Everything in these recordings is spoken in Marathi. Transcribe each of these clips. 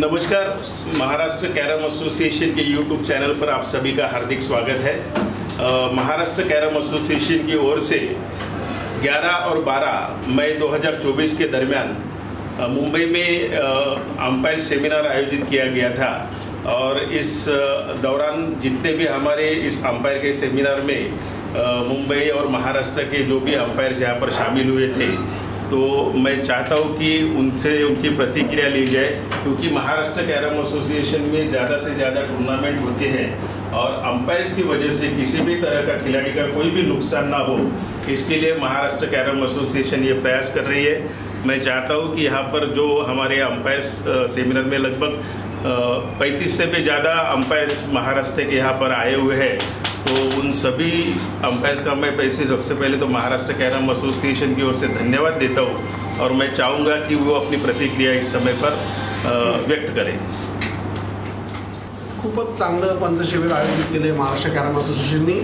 नमस्कार, महाराष्ट्र कैरम एसोसिएशन के यूट्यूब चैनल पर आप सभी का हार्दिक स्वागत है। महाराष्ट्र कैरम एसोसिएशन की ओर से 11 और 12 मई 2024 के दरमियान मुंबई में अंपायर सेमिनार आयोजित किया गया था और इस दौरान जितने भी हमारे इस अंपायर के सेमिनार में मुंबई और महाराष्ट्र के जो भी अंपायर्स यहाँ पर शामिल हुए थे, तो मैं चाहता हूँ कि उनसे उनकी प्रतिक्रिया ली जाए, क्योंकि महाराष्ट्र कैरम एसोसिएशन में ज़्यादा से ज़्यादा टूर्नामेंट होते हैं और अंपायर्स की वजह से किसी भी तरह का खिलाड़ी का कोई भी नुकसान ना हो, इसके लिए महाराष्ट्र कैरम एसोसिएशन ये प्रयास कर रही है। मैं चाहता हूँ कि यहाँ पर जो हमारे अंपायर्स सेमिनार में लगभग 35 से भी ज़्यादा अंपायर्स महाराष्ट्र के यहाँ पर आए हुए हैं, तो उन सभी अंपायर्स का मैं सबसे पहले तो महाराष्ट्र कैरम एसोसिएशन की ओर से धन्यवाद देता हूँ और मैं चाहूँगा कि वो अपनी प्रतिक्रिया इस समय पर व्यक्त करें। खूपच चांगलं पंच शिबिर आयोजित केले महाराष्ट्र कैरम एसोसिएशननी,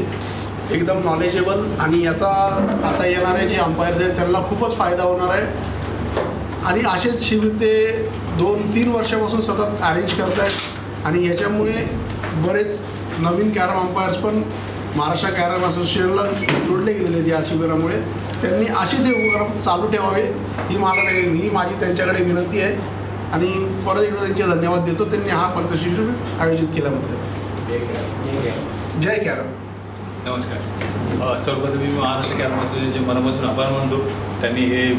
एकदम नॉलेजेबल, आणि याचा आता येणारे जे अंपायर्स आहेत त्यांना खूपच फायदा होणार आहे आणि असेच शिबिर ते 2-3 वर्षापासून सतत अरेंज करत आहेत आणि याच्यामुळे बरेच नवीन कॅरम अंपायर्स पण महाराष्ट्र कॅरम असोसिएशनला जोडले गेलेले आहेत। या शिबिरामुळे त्यांनी असेच हे उपक्रम चालू ठेवावे ही माझी त्यांच्याकडे विनंती आहे आणि परत एकदा त्यांचे धन्यवाद देतो, त्यांनी हा पंचशिबिर आयोजित केल्याबद्दल। जय कॅरम। नमस्कार, सर्वप्रथम मी महाराष्ट्र कॅरम असोसिएशनचे मनापासून आभार मानतो। त्यांनी हे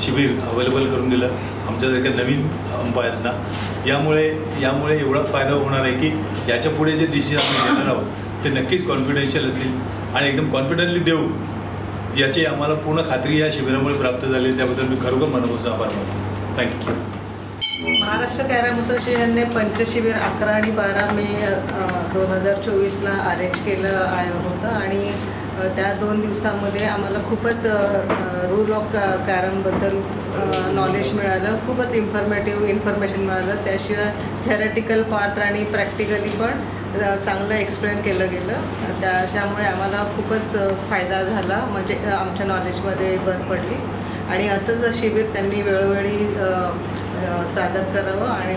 शिबिर अवेलेबल करून दिलं आमच्यासारख्या नवीन अंपायर्सना। यामुळे एवढा फायदा होणार आहे की याच्या पुढे जे डिसिजन आम्ही घेणार आहोत ते नक्कीच कॉन्फिडेन्शियल असेल आणि एकदम कॉन्फिडंटली देऊ, याची आम्हाला पूर्ण खात्री या शिबिरामुळे प्राप्त झाली। त्याबद्दल मी खरोखर मनापासून आभार मानतो। थँक्यू। महाराष्ट्र कैरम असोसिएशनने पंचशिबिर 11 आणि 12 मे 2024ला अरेंज केलं होतं आणि त्या 2 दिवसामध्ये आम्हाला खूपच रूल ऑफ कॅरमबद्दल नॉलेज मिळालं, खूपच इन्फॉर्मेशन मिळालं। त्याशिवाय थेरटिकल पार्ट आणि प्रॅक्टिकली पण चांगलं एक्सप्लेन केलं गेलं। त्याच्यामुळे आम्हाला खूपच फायदा झाला, म्हणजे आमच्या नॉलेजमध्ये भर पडली आणि असंच शिबिर त्यांनी वेळोवेळी सादर करावं आणि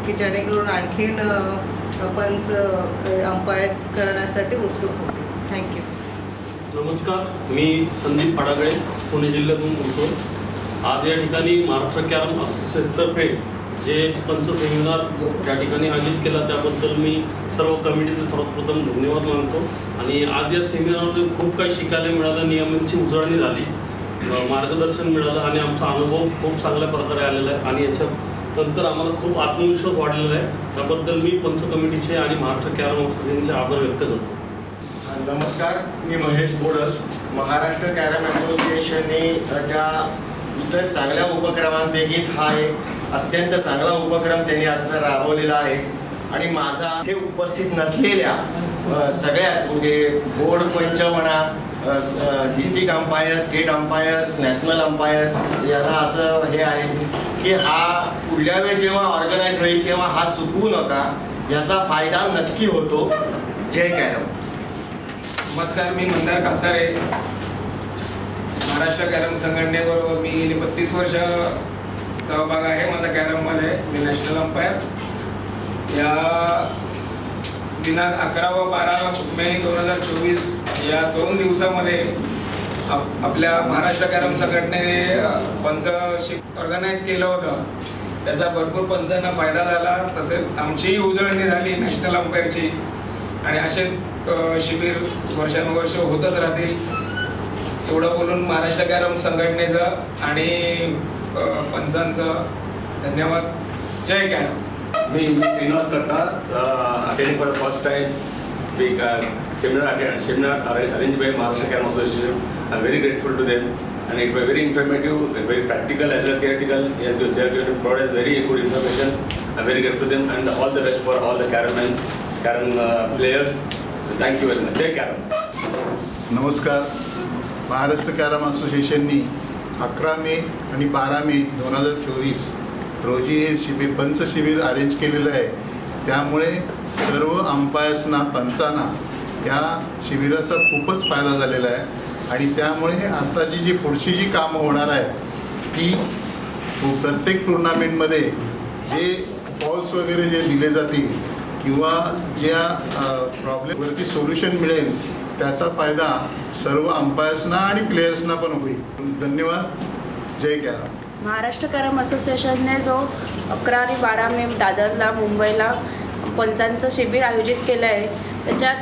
की जेणेकरून आणखीन पंच अंपायर करण्यासाठी उत्सुक होते। थँक्यू। नमस्कार, मी संदीप पाडागळे, पुणे जिल्ह्यातून बोलतो। आज या ठिकाणी महाराष्ट्र कॅरम असोसिएशनतर्फे जे पंच सेमिनार त्या ठिकाणी आयोजित केला त्याबद्दल मी सर्व कमिटीचे सर्वप्रथम धन्यवाद मानतो आणि आज या सेमिनारमध्ये खूप काही शिकायला मिळालं, नियमांची उजळणी झाली, मार्गदर्शन मिळालं आणि आमचा अनुभव खूप चांगल्या प्रकारे आलेला आहे आणि याच्यानंतर आम्हाला खूप आत्मविश्वास वाढलेला आहे। त्याबद्दल मी पंच कमिटीचे आणि महाराष्ट्र कॅरम असोसिएशनचे आभार व्यक्त करतो। नमस्कार, मी महेश बोडस। महाराष्ट्र कॅरम असोसिएशनने ज्या इतर चांगल्या उपक्रमांपैकीच हा एक अत्यंत चांगला उपक्रम त्यांनी आता राबवलेला आहे आणि माझा हे उपस्थित नसलेल्या सगळ्याच म्हणजे बोर्ड पंच म्हणा, district umpire, state umpires, national umpires यांना असं हे आहे की हा पुढल्या वेळेस जेव्हा ऑर्गनाईज होईल तेव्हा हा चुकवू नका, याचा फायदा नक्की होतो। जय कॅरम। नमस्कार, मी मंदार कासारे। महाराष्ट्र कॅरम संघटनेबरोबर मी गेली 32 वर्ष सहभाग आहे माझा कॅरममध्ये। मी नॅशनल अंपायर। या दिनांक 11 व 12 मे 2024 या 2 दिवसामध्ये आपल्या महाराष्ट्र कॅरम संघटनेने पंचशिबिर ऑर्गनाईज केलं होतं। त्याचा भरपूर पंचांना फायदा झाला, तसेच आमचीही उजळणी झाली नॅशनल अंपायरची आणि असेच शिबिर वर्षानुवर्ष होतच राहतील। एवढं बोलून महाराष्ट्र कॅरम संघटनेचं आणि पंचांचं धन्यवाद। जय कॅरम। मी Shrinivas Kattar, attending for the first time big seminar arranged by Maharashtra Kärama Association. I'm very grateful to them and it was very informative, very practical as well as theoretical. They are going to provide us very good information. I'm very grateful to them and all the best for all the Käram players. Thank you very much. Jai Käram. नमस्कार, महाराष्ट्र कॅरम असोसिएशननी 11 मे आणि 12 मे 2024 रोजी हे शिबिर पंच शिबिर अरेंज केलेलं आहे। त्यामुळे सर्व अंपायर्सना, पंचांना या शिबिराचा खूपच फायदा झालेला आहे आणि त्यामुळे आताची जी पुढची जी कामं होणार आहे ती प्रत्येक टूर्नामेंटमध्ये जे कॉल्स वगैरे जे दिले जातील किंवा ज्या प्रॉब्लेमवरती सोल्युशन मिळेल त्याचा फायदा सर्व अंपायर्सना आणि प्लेयर्सना पण होईल. धन्यवाद. जय कॅरम. महाराष्ट्र कॅरम असोसिएशनने जो 11 आणि 12 मे दादरला मुंबईला पंचांचं शिबिर आयोजित केलं आहे त्याच्यात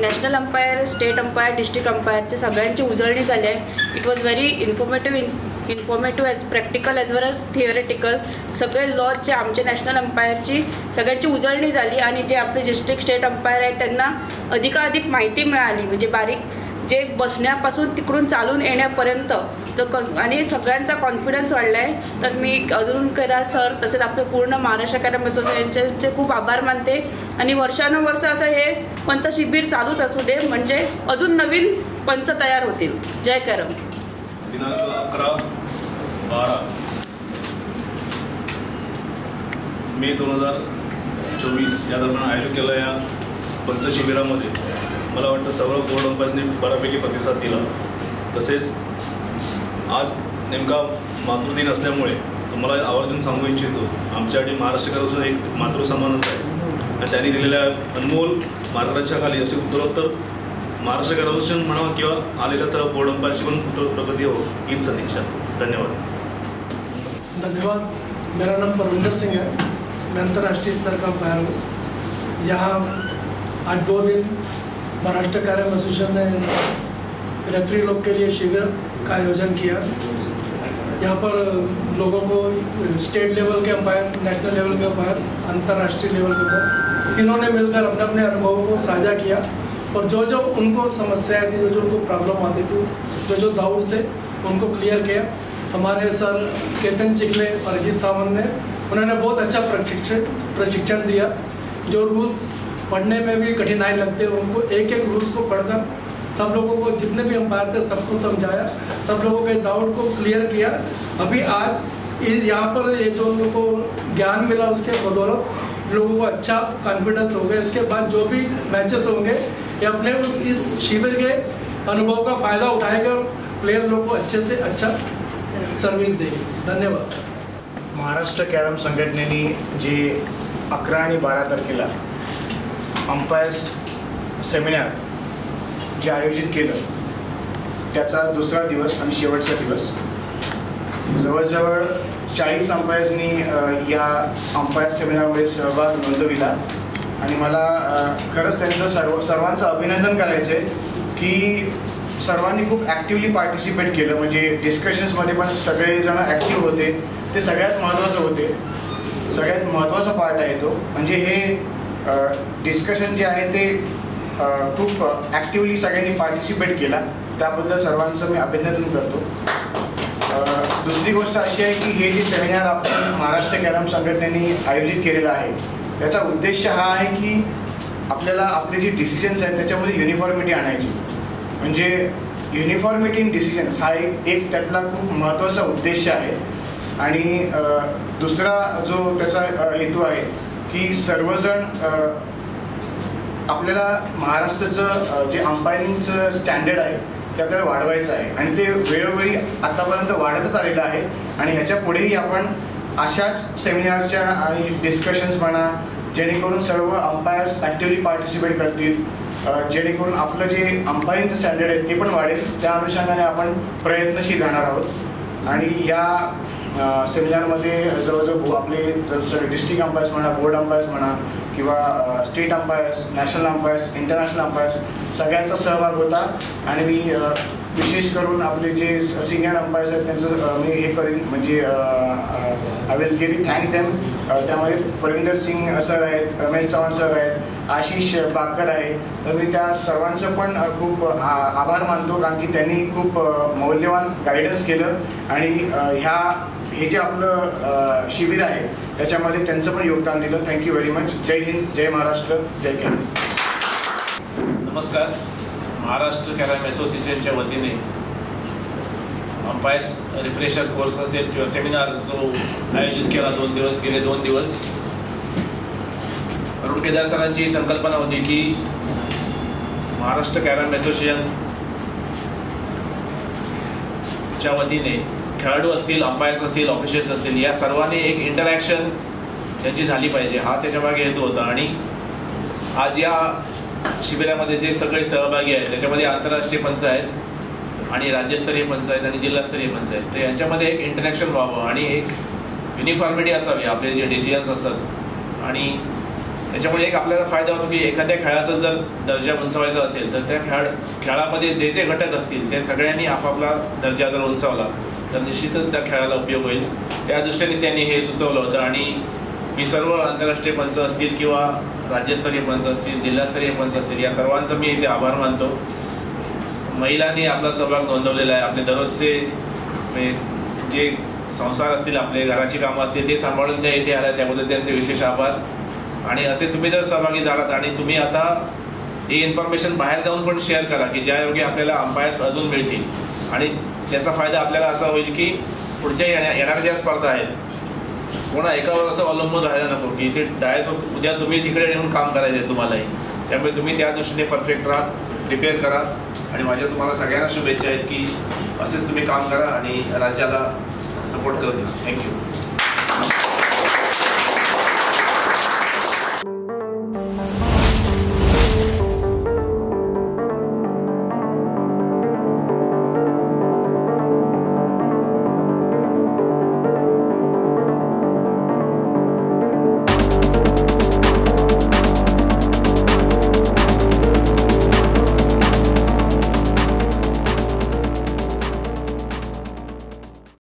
national umpire, state umpire, district अंपायरचे सगळ्यांची उजळणी झाली आहे. It was very informative as practical as well as theoretical. सगळे लॉजचे आमचे नॅशनल अंपायरची सगळ्यांची उजळणी झाली आणि जे आपले डिस्ट्रिक्ट स्टेट अंपायर आहेत त्यांना अधिकाधिक माहिती मिळाली. म्हणजे बारीक जे बसण्यापासून तिकडून चालून येण्यापर्यंत आणि सगळ्यांचा कॉन्फिडन्स वाढला आहे. तर मी अजून केदार सर तसेच आपले पूर्ण महाराष्ट्र कॅरम असोसिएशनचे खूप आभार मानते आणि वर्षानुवर्ष असं हे पंच शिबिर चालूच असू दे म्हणजे अजून नवीन पंच तयार होतील. जय कॅरम. दिनांक 11-12 मे 2024 या दरम्यान आयोजित केलं या पंच शिबिरामध्ये मला वाटतं सर्व बोर्ड अंपायर्सनी बऱ्यापैकी प्रतिसाद दिला. तसेच आज नेमका मातृदिन असल्यामुळे तुम्हाला आवर्जून सांगू इच्छितो आमच्यासाठी महाराष्ट्र कॅरम एक मातृसन्मानच आहे आणि त्यांनी दिलेल्या अनमोल मार्गदर्शनाखाली अशी उत्तरोत्तर महाराष्ट्र कॅरम असोसिएशन म्हणावं किंवा आलेल्या सर्व बोर्ड अंपायरची पण प्रगती हो हीच सदिच्छा. धन्यवाद. धन्यवाद. मेरा नाम परविंदर सिंह है. मैं अंतर्राष्ट्रीय स्तर का अंपायर हूँ. यहाँ आज 2 दिन महाराष्ट्र कॅरम एसोसिएशन ने रेफरी लोग के लिए शिविर का आयोजन किया. यहाँ पर लोगों को स्टेट लेवल के अंपायर, नेशनल लेवल के अंपायर, अंतर्राष्ट्रीय लेवल के अंपायर तीनों ने मिलकर अपने अपने अनुभवों को साझा किया और जो जो उनको समस्याएं थी, जो जो उनको प्रॉब्लम आती थी, जो जो डाउट्स थे उनको क्लियर किया. हमारे सर केतन चिखले और अजीत सावंत ने उन्होंने बहुत अच्छा प्रशिक्षण दिया. जो रूल्स पढ़ने में भी कठिनाई लगते हैं उनको एक एक रूल्स को पढ़कर सब लोगों को जितने भी अंपायर थे सबको समझाया, सब लोगों के डाउट को क्लियर किया. अभी आज यहाँ पर ये जो लोगों को ज्ञान मिला उसके बदौलत लोगों को अच्छा कॉन्फिडेंस हो गया. इसके बाद जो भी मैचेस होंगे ये अपने इस शिविर के अनुभव का फ़ायदा उठाएगा और प्लेयर लोग को अच्छे से अच्छा सर्विस देगी. धन्यवाद. महाराष्ट्र कॅरम संघटनेने जे 11 आणि 12 तारखेला अंपायर्स सेमिनार जे आयोजित केलं त्याचा दुसरा दिवस आणि शेवटचा दिवस. जवळजवळ 40 अंपायर्सनी या अंपायर सेमिनारमध्ये सहभाग नोंदविला आणि मला खरंच त्यांचं सर्वांचं अभिनंदन करायचं आहे की सर्वांनी खूप ॲक्टिव्हली पार्टिसिपेट केलं. म्हणजे डिस्कशन्समध्ये पण सगळेजण ॲक्टिव्ह होते. ते सगळ्यात महत्त्वाचं होते. सगळ्यात महत्त्वाचा पार्ट आहे तो म्हणजे हे डिस्कशन जे आहे ते खूप ॲक्टिव्हली सगळ्यांनी पार्टिसिपेट केला. त्याबद्दल सर्वांचं मी अभिनंदन करतो. दुसरी गोष्ट अशी आहे की हे जे सेमिनार आपण महाराष्ट्र कॅरम संघटनेने आयोजित केलेलं आहे त्याचा उद्देश हा आहे की आपल्याला आपले जे डिसिजन्स आहेत त्याच्यामध्ये युनिफॉर्मिटी आणायची. म्हणजे युनिफॉर्मिटी इन डिसिजन्स हा एक त्यातला खूप महत्त्वाचा उद्देश आहे. आणि दुसरा जो त्याचा हेतू आहे की सर्वजण आपल्याला महाराष्ट्राचं जे अंपायरिंगचं स्टँडर्ड आहे ते आपल्याला वाढवायचं आहे आणि ते वेळोवेळी आत्तापर्यंत वाढतच आलेलं आहे आणि ह्याच्या पुढेही आपण अशाच सेमिनारच्या आणि डिस्कशन्स म्हणा जेणेकरून सर्व अंपायर्स ॲक्टिव्हली पार्टिसिपेट करतील, जेणेकरून आपलं जे अंपायरिंगचं स्टँडर्ड आहे ते पण वाढेल. त्या अनुषंगाने आपण प्रयत्नशील राहणार आहोत. आणि या सेमिनारमध्ये जवळजवळ आपले जर डिस्ट्रिक्ट अंपायर्स म्हणा, बोर्ड अंपायर्स म्हणा किंवा state umpires, national umpires, international umpires सगळ्यांचा सहभाग होता. आणि मी विशेष करून आपले जे सिनियर अंपायर्स आहेत त्यांचं मी हे करीन म्हणजे I will really thank them. त्यामध्ये परविंदर सिंग सर आहेत, रमेश चव्हाण सर आहेत, आशिष बाकर आहे. तर मी त्या सर्वांचं पण खूप आभार मानतो कारण की त्यांनी खूप मौल्यवान गायडन्स केलं आणि हे जे आपलं शिबिर आहे त्याच्यामध्ये त्यांचं पण योगदान दिलं. Thank you very much. जय हिंद, जय महाराष्ट्र, जय कॅरम. नमस्कार. महाराष्ट्र कॅरम असोसिएशनच्या वतीने अंपायर्स रिफ्रेशर कोर्स असेल किंवा सेमिनार जो आयोजित केला 2 दिवस गेले 2 दिवस अरुण केदार सरांची संकल्पना होती की महाराष्ट्र कॅरम असोसिएशनच्या वतीने खेळाडू असतील, अंपायर्स असतील, ऑफिशियल्स असतील या सर्वांनी एक इंटरॅक्शन त्यांची झाली पाहिजे हा त्याच्यामागे हेतू होता. आणि आज या शिबिरामध्ये जे सगळे सहभागी आहेत त्याच्यामध्ये आंतरराष्ट्रीय पंच आहेत आणि राज्यस्तरीय पंच आहेत आणि जिल्हास्तरीय पंच आहेत. तर यांच्यामध्ये एक इंटरॅक्शन व्हावं आणि एक युनिफॉर्मिटी असावी आपले जे डिसिजन्स असतात. आणि त्याच्यामुळे एक आपल्याला फायदा होतो की एखाद्या खेळाचा जर दर्जा उंचावायचा असेल तर त्या खेळामध्ये जे जे घटक असतील ते सगळ्यांनी आपापला दर्जा जर उंचावला तर निश्चितच त्या खेळाला उपयोग होईल. त्या दृष्टीने त्यांनी हे सुचवलं होतं. आणि मी सर्व आंतरराष्ट्रीय पंच असतील किंवा राज्यस्तरीय पंच असतील जिल्हास्तरीय पंच असतील या सर्वांचं मी इथे आभार मानतो. महिलांनी आपला सहभाग नोंदवलेला आहे. आपले दररोजचे जे संसार असतील आपले घराची कामं असतील ते सांभाळून त्या इथे आल्या त्याबद्दल त्यांचे विशेष आभार. आणि असे तुम्ही जर सहभागी झालात आणि तुम्ही आता ही इन्फॉर्मेशन बाहेर जाऊन पण शेअर करा की ज्यायोगे आपल्याला अंपायर्स अजून मिळतील. आणि त्याचा फायदा आपल्याला असा होईल की पुढच्या येणाऱ्या ज्या स्पर्धा आहेत कोणा एकावर असं अवलंबून राहायला नको की ते डायस उद्या तुम्ही इकडे येऊन काम करायचं आहे तुम्हालाही. त्यामुळे तुम्ही त्या दृष्टीने परफेक्ट राहा, प्रिपेअर करा. आणि माझ्या तुम्हाला सगळ्यांना शुभेच्छा आहेत की असेच तुम्ही काम करा आणि राज्याला सपोर्ट करत राहा. थँक्यू.